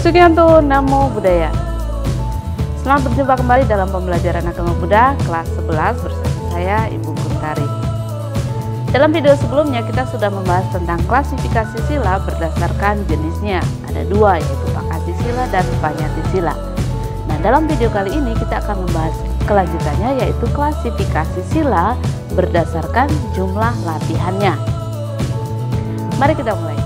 Sugianto, Namo Buddhaya. Selamat berjumpa kembali dalam pembelajaran agama Buddha kelas 11 bersama saya Ibu Kuntari. Dalam video sebelumnya kita sudah membahas tentang klasifikasi sila berdasarkan jenisnya. Ada dua, yaitu Pakati Sila dan Panyati Sila. Nah, dalam video kali ini kita akan membahas kelanjutannya, yaitu klasifikasi sila berdasarkan jumlah latihannya. Mari kita mulai.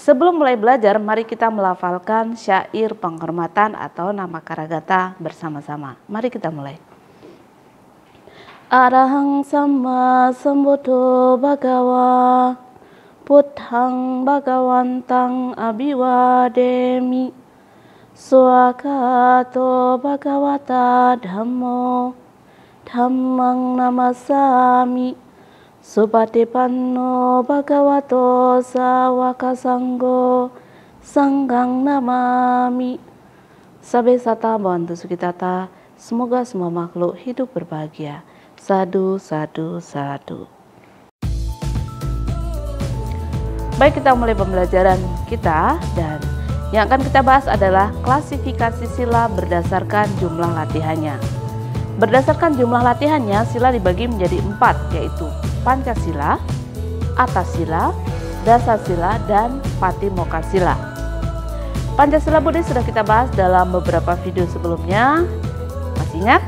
Sebelum mulai belajar, mari kita melafalkan syair penghormatan atau nama Karagata bersama-sama. Mari kita mulai. Arahang Sama Sambuddho Bhagawa Buddhang Bhagawantang Abhiwademi Swakato Bhagavata Dhammo Dhammang Namasami Supatipanno Bhagavato Sawaka Sanggo Sanggang Namami. Sabe sata bantu sukitata, semoga semua makhluk hidup berbahagia. Sadu, sadu, sadu. Baik, kita mulai pembelajaran kita, dan yang akan kita bahas adalah klasifikasi sila berdasarkan jumlah latihannya. Berdasarkan jumlah latihannya, sila dibagi menjadi 4, yaitu Pancasila, Atasila, Dasasila, dan Patimokkasila. Pancasila Buddha sudah kita bahas dalam beberapa video sebelumnya. Masih ingat?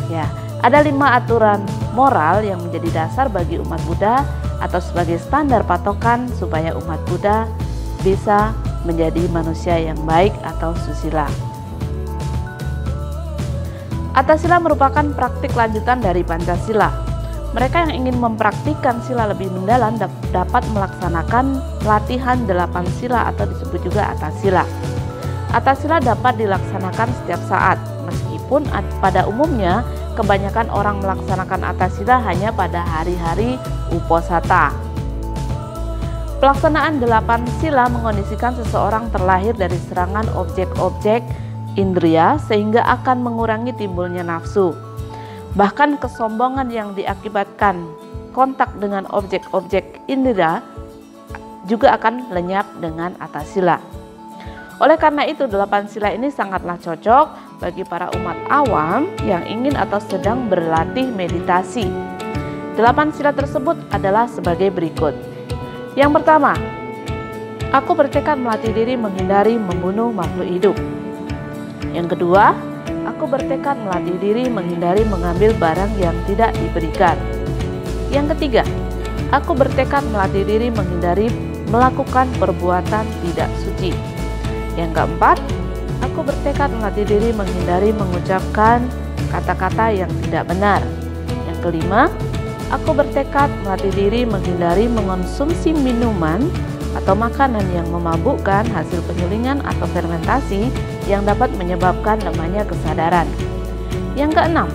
Ya, ada 5 aturan moral yang menjadi dasar bagi umat Buddha atau sebagai standar patokan supaya umat Buddha bisa menjadi manusia yang baik atau susila. Atasila merupakan praktik lanjutan dari Pancasila. Mereka yang ingin mempraktikkan sila lebih mendalam dapat melaksanakan latihan 8 sila atau disebut juga Atasila. Atasila dapat dilaksanakan setiap saat, meskipun pada umumnya kebanyakan orang melaksanakan Atasila hanya pada hari-hari Uposatha. Pelaksanaan 8 sila mengondisikan seseorang terlahir dari serangan objek-objek indria sehingga akan mengurangi timbulnya nafsu. Bahkan kesombongan yang diakibatkan kontak dengan objek-objek indera juga akan lenyap dengan Atasila. Oleh karena itu 8 sila ini sangatlah cocok bagi para umat awam yang ingin atau sedang berlatih meditasi. 8 sila tersebut adalah sebagai berikut. Yang pertama, aku bertekad melatih diri menghindari membunuh makhluk hidup. Yang kedua, aku bertekad melatih diri menghindari mengambil barang yang tidak diberikan. Yang ketiga, aku bertekad melatih diri menghindari melakukan perbuatan tidak suci. Yang keempat, aku bertekad melatih diri menghindari mengucapkan kata-kata yang tidak benar. Yang kelima, aku bertekad melatih diri menghindari mengonsumsi minuman atau makanan yang memabukkan hasil penyulingan atau fermentasi yang dapat menyebabkan lemahnya kesadaran. Yang keenam,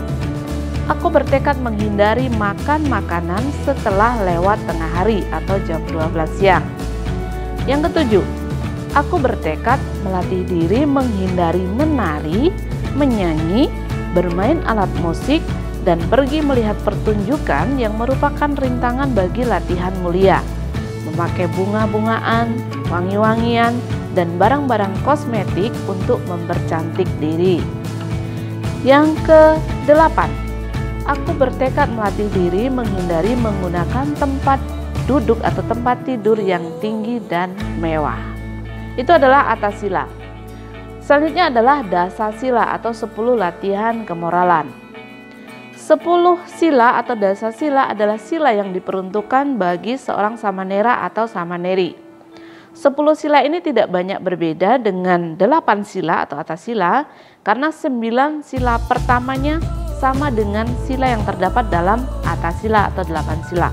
aku bertekad menghindari makan makanan setelah lewat tengah hari atau jam 12 siang. Yang ketujuh, aku bertekad melatih diri menghindari menari, menyanyi, bermain alat musik, dan pergi melihat pertunjukan yang merupakan rintangan bagi latihan mulia. Memakai bunga-bungaan, wangi-wangian, dan barang-barang kosmetik untuk mempercantik diri. Yang ke-8, aku bertekad melatih diri menghindari menggunakan tempat duduk atau tempat tidur yang tinggi dan mewah. Itu adalah Atasila. Selanjutnya adalah Dasasila atau 10 latihan kemoralan. 10 sila atau Dasasila adalah sila yang diperuntukkan bagi seorang samanera atau samaneri. 10 sila ini tidak banyak berbeda dengan 8 sila atau Atasila, karena 9 sila pertamanya sama dengan sila yang terdapat dalam Atasila atau 8 sila.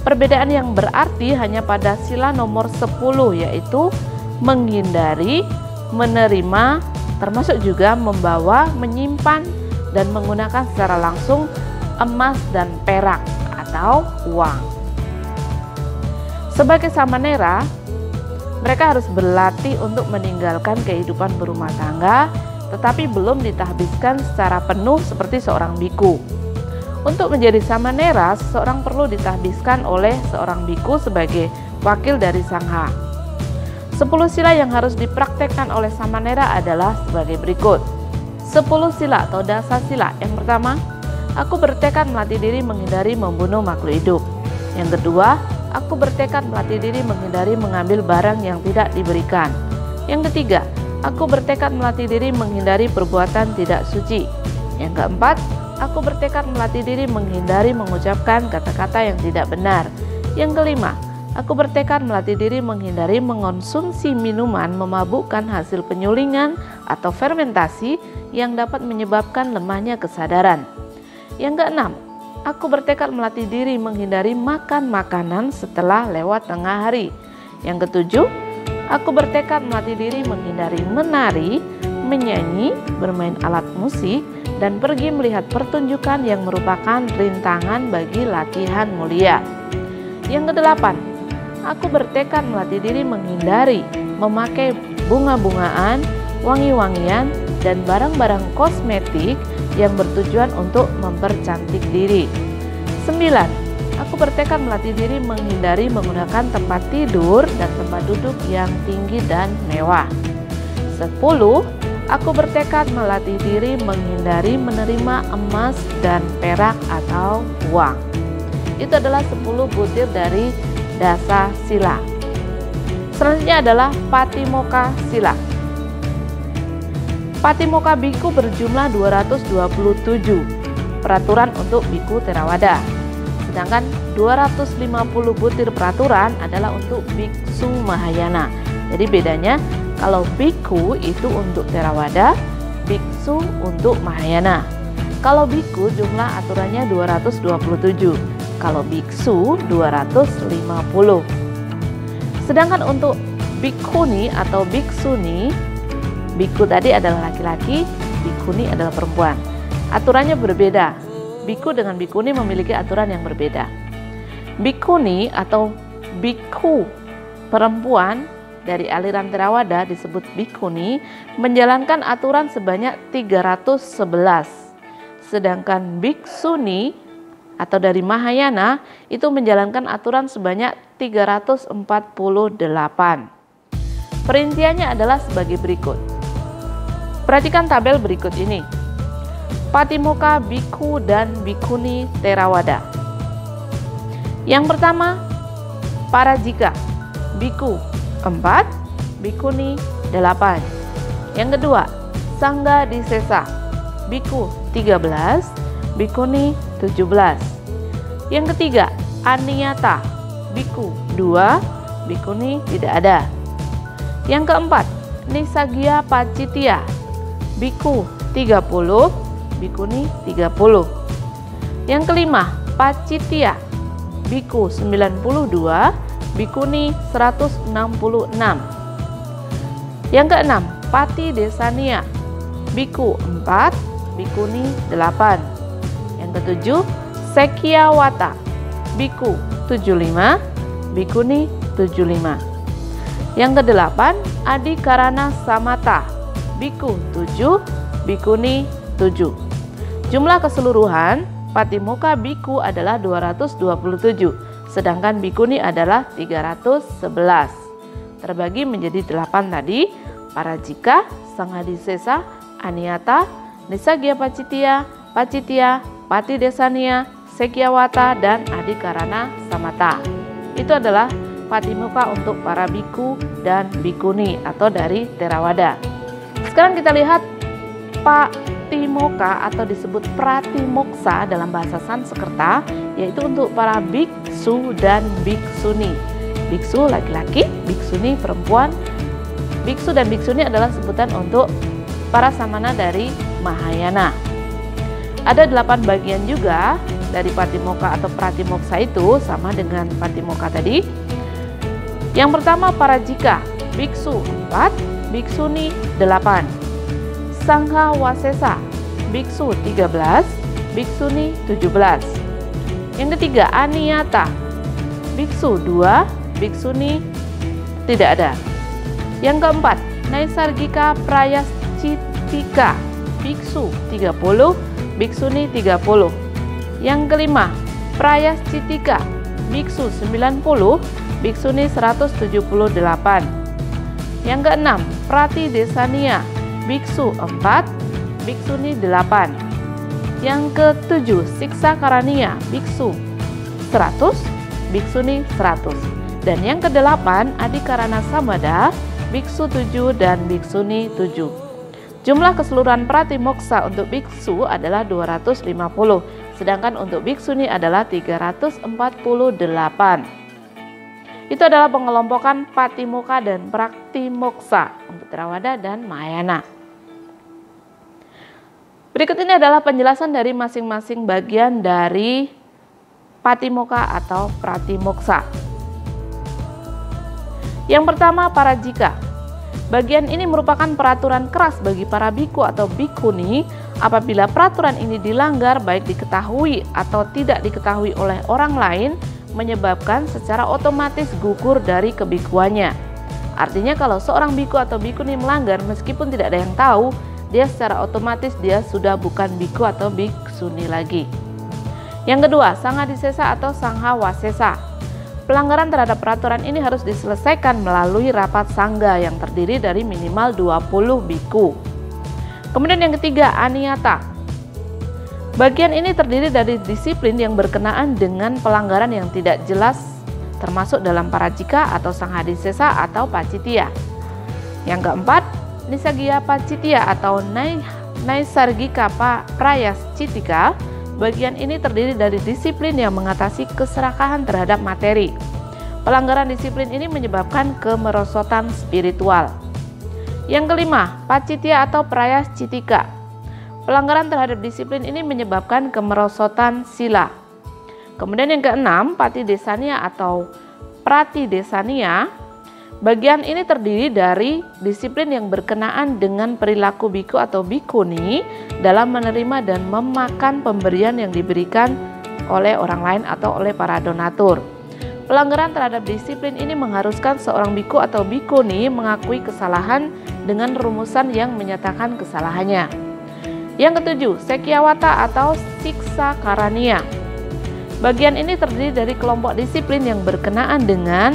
Perbedaan yang berarti hanya pada sila nomor 10, yaitu menghindari, menerima, termasuk juga membawa, menyimpan, dan menggunakan secara langsung emas dan perak atau uang. Sebagai samanera, Mereka harus berlatih untuk meninggalkan kehidupan berumah tangga, tetapi belum ditahbiskan secara penuh seperti seorang biku. Untuk menjadi samanera, seseorang perlu ditahbiskan oleh seorang biku sebagai wakil dari sangha. 10 sila yang harus dipraktekkan oleh samanera adalah sebagai berikut. 10 sila atau dasa sila. Yang pertama, aku bertekad melatih diri menghindari membunuh makhluk hidup. Yang kedua, aku bertekad melatih diri menghindari mengambil barang yang tidak diberikan. Yang ketiga, aku bertekad melatih diri menghindari perbuatan tidak suci. Yang keempat, aku bertekad melatih diri menghindari mengucapkan kata-kata yang tidak benar. Yang kelima, aku bertekad melatih diri menghindari mengonsumsi minuman memabukkan hasil penyulingan atau fermentasi yang dapat menyebabkan lemahnya kesadaran. Yang keenam, aku bertekad melatih diri menghindari makan makanan setelah lewat tengah hari. Yang ketujuh, aku bertekad melatih diri menghindari menari, menyanyi, bermain alat musik, dan pergi melihat pertunjukan yang merupakan rintangan bagi latihan mulia. Yang kedelapan, aku bertekad melatih diri menghindari memakai bunga-bungaan, wangi-wangian, dan barang-barang kosmetik yang bertujuan untuk mempercantik diri. 9. Aku bertekad melatih diri menghindari menggunakan tempat tidur dan tempat duduk yang tinggi dan mewah. 10. Aku bertekad melatih diri menghindari menerima emas dan perak atau uang. Itu adalah 10 butir dari dasa sila. Selanjutnya adalah Patimokkha sila. Patimokkha biku berjumlah 227 peraturan untuk biku Theravada. Sedangkan 250 butir peraturan adalah untuk biksu Mahayana. Jadi bedanya, kalau biku itu untuk Theravada, biksu untuk Mahayana. Kalau biku jumlah aturannya 227, kalau biksu 250. Sedangkan untuk bikkhuni atau biksuni, biku tadi adalah laki-laki, bikkhuni adalah perempuan. Aturannya berbeda. Biku dengan bikkhuni memiliki aturan yang berbeda. Bikkhuni atau bikhu perempuan dari aliran Theravada disebut bikkhuni menjalankan aturan sebanyak 311. Sedangkan biksuni atau dari Mahayana itu menjalankan aturan sebanyak 348. Perinciannya adalah sebagai berikut. Perhatikan tabel berikut ini. Patimokkha bikhu dan bikkhuni Theravada. Yang pertama, parajika, biku 4, bikkhuni 8. Yang kedua, sangga disesa, biku 13, bikkhuni 17. Yang ketiga, aniyata, biku 2, bikkhuni tidak ada. Yang keempat, nisagya pacitya, biku 30, bikkhuni 30. Yang kelima, pacitya, biku 92, bikkhuni 166. Yang keenam, pati desania, biku 4, bikkhuni 8. Yang ketujuh, sekyawata, biku 75, bikkhuni 75. Yang kedelapan, adikarana samata, biku 7, bikkhuni 7. Jumlah keseluruhan Patimokkha biku adalah 227, sedangkan bikkhuni adalah 311. Terbagi menjadi 8 tadi, parajika, sanggadisesa, aniyata, nisagya pacitya, pati desania, sekyawata, dan adikarana samata. Itu adalah Patimokkha untuk para biku dan bikkhuni atau dari Theravada. Sekarang kita lihat Patimokkha atau disebut Pratimoksa dalam bahasa Sanskerta, yaitu untuk para biksu dan biksuni. Biksu laki-laki, biksuni perempuan. Biksu dan biksuni adalah sebutan untuk para samana dari Mahayana. Ada 8 bagian juga dari Patimokkha atau Pratimoksa itu, sama dengan Patimokkha tadi. Yang pertama, parajika, biksu 4, biksuni 8. Sangha wasesa, biksu 13, biksuni 17. Yang ketiga, aniyata, biksu 2, biksuni tidak ada. Yang keempat, Naisargika Prayascitika, biksu 30, biksuni 30. Yang kelima, Prayascitika, biksu 90, biksuni 178. Yang keenam, Pratidesania, biksu 4, biksuni 8. Yang ketujuh, Siksa Karania, biksu 100, biksuni 100. Dan yang kedelapan, Adikarana Samada, biksu 7 dan biksuni 7. Jumlah keseluruhan Pratimoksa untuk biksu adalah 250, sedangkan untuk biksuni adalah 348. Itu adalah pengelompokan Patimokkha dan Pratimokkha untuk Theravada dan Mahayana. Berikut ini adalah penjelasan dari masing-masing bagian dari Patimokkha atau Pratimokkha. Yang pertama, Parajika. Bagian ini merupakan peraturan keras bagi para biku atau bikuni. Apabila peraturan ini dilanggar, baik diketahui atau tidak diketahui oleh orang lain, menyebabkan secara otomatis gugur dari kebikuannya. Artinya kalau seorang biku atau bikuni melanggar, meskipun tidak ada yang tahu, dia secara otomatis dia sudah bukan biku atau biksuni lagi. Yang kedua, Sanghadisesa atau Sanghawasesa. Pelanggaran terhadap peraturan ini harus diselesaikan melalui rapat sangga yang terdiri dari minimal 20 biku. Kemudian yang ketiga, Aniyata. Bagian ini terdiri dari disiplin yang berkenaan dengan pelanggaran yang tidak jelas, termasuk dalam Parajika atau Sanghadisesa atau Pacittiya. Yang keempat, Nisaggiya Pacittiya atau Naisargika Prayascitika. Bagian ini terdiri dari disiplin yang mengatasi keserakahan terhadap materi. Pelanggaran disiplin ini menyebabkan kemerosotan spiritual. Yang kelima, Pacittiya atau Prayascitika. Pelanggaran terhadap disiplin ini menyebabkan kemerosotan sila. Kemudian yang keenam, Patidesania atau Pratidesania. Bagian ini terdiri dari disiplin yang berkenaan dengan perilaku biku atau bikuni dalam menerima dan memakan pemberian yang diberikan oleh orang lain atau oleh para donatur. Pelanggaran terhadap disiplin ini mengharuskan seorang biku atau bikuni mengakui kesalahan dengan rumusan yang menyatakan kesalahannya. Yang ketujuh, Sekyawata atau Siksa Karania. Bagian ini terdiri dari kelompok disiplin yang berkenaan dengan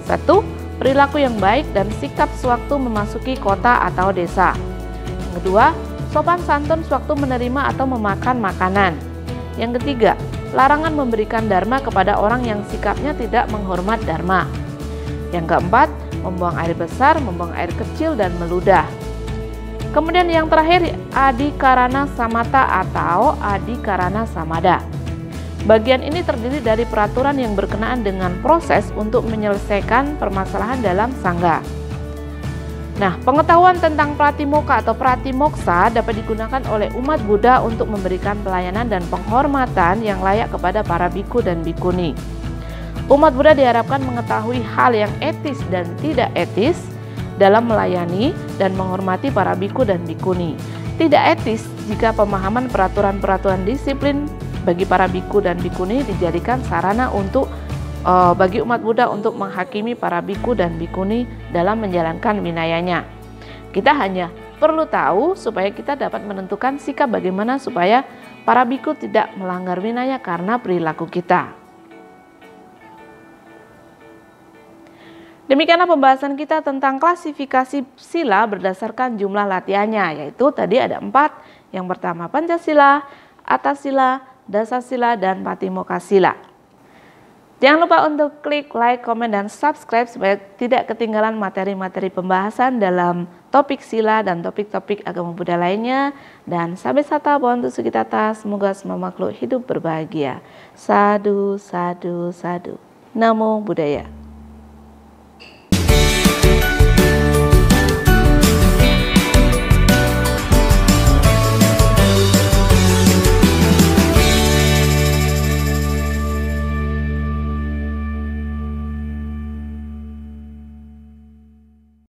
1. Perilaku yang baik dan sikap sewaktu memasuki kota atau desa. Yang kedua, sopan santun sewaktu menerima atau memakan makanan. Yang ketiga, larangan memberikan dharma kepada orang yang sikapnya tidak menghormat dharma. Yang keempat, membuang air besar, membuang air kecil, dan meludah. Kemudian yang terakhir, Adikarana Samata atau Adikarana Samada. Bagian ini terdiri dari peraturan yang berkenaan dengan proses untuk menyelesaikan permasalahan dalam sangga. Nah, pengetahuan tentang Pratimokha atau Pratimoksa dapat digunakan oleh umat Buddha untuk memberikan pelayanan dan penghormatan yang layak kepada para biku dan bikuni. Umat Buddha diharapkan mengetahui hal yang etis dan tidak etis dalam melayani dan menghormati para biku dan bikuni. Tidak etis jika pemahaman peraturan-peraturan disiplin bagi para biku dan bikuni dijadikan sarana untuk bagi umat Buddha untuk menghakimi para biku dan bikuni dalam menjalankan winayanya. Kita hanya perlu tahu supaya kita dapat menentukan sikap bagaimana supaya para biku tidak melanggar winaya karena perilaku kita. Demikianlah pembahasan kita tentang klasifikasi sila berdasarkan jumlah latihannya, yaitu tadi ada 4. Yang pertama Pancasila, Atasila, Dasasila, dan Patimokkha Sila. Jangan lupa untuk klik like, komen, dan subscribe supaya tidak ketinggalan materi-materi pembahasan dalam topik sila dan topik-topik agama Buddha lainnya. Dan Sabe Sata Bhavantu Sukhitata, semoga semua makhluk hidup berbahagia. Sadhu, sadhu, sadhu. Namo Buddhaya.